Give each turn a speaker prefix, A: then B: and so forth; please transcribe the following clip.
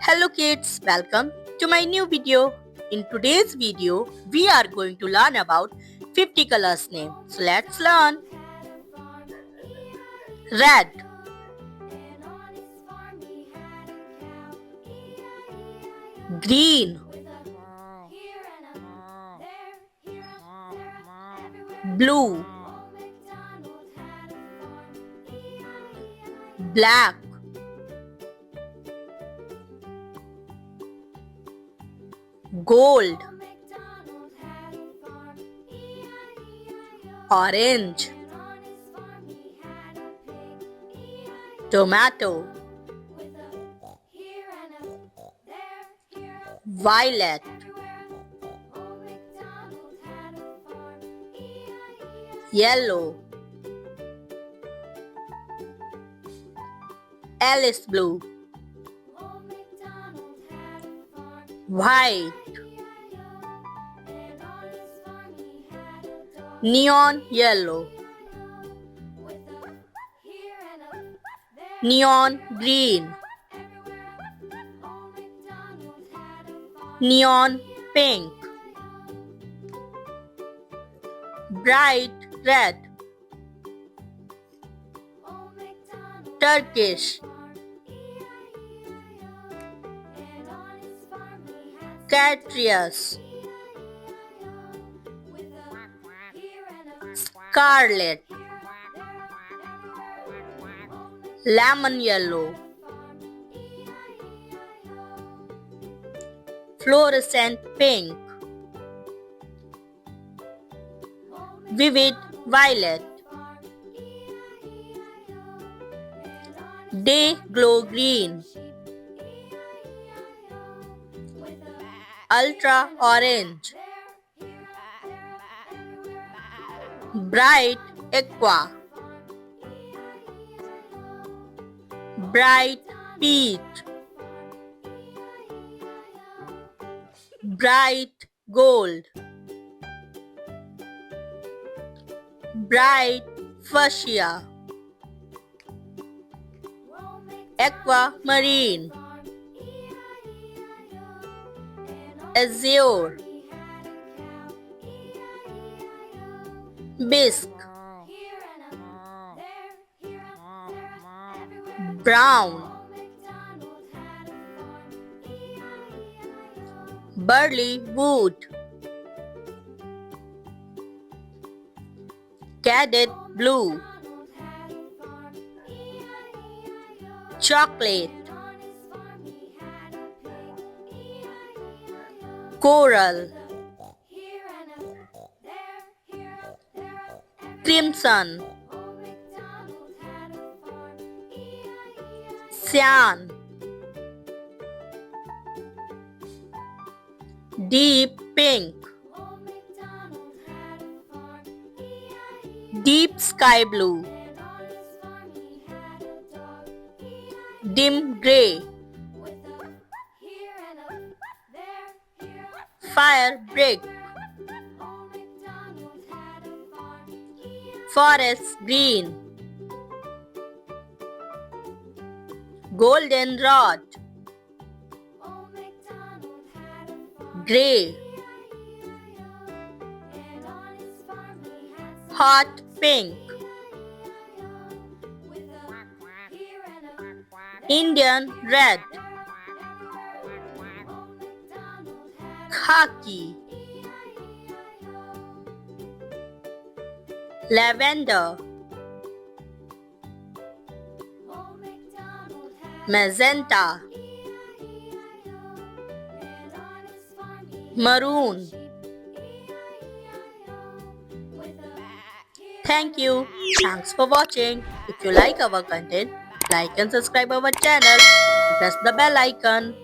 A: Hello kids, welcome to my new video. In today's video, we are going to learn about 50 colors name. So let's learn. Red, green, blue, black, gold, orange, tomato, violet, yellow, Alice blue, white, neon yellow, neon green, neon pink, bright red, Turkish, Catrius, scarlet, lemon yellow, fluorescent pink, vivid violet, day glow green, ultra orange, bright aqua, bright peach, bright gold, bright fuchsia, aquamarine, azure, bisque, brown, barley wood, cadet blue, chocolate, coral, crimson, cyan, deep pink, deep sky blue, dim gray, fire brick, forest green, golden rod, gray, hot pink, Indian red, khaki, lavender, magenta, maroon. Thank you. Thanks for watching. If you like our content, like and subscribe our channel. Press the bell icon.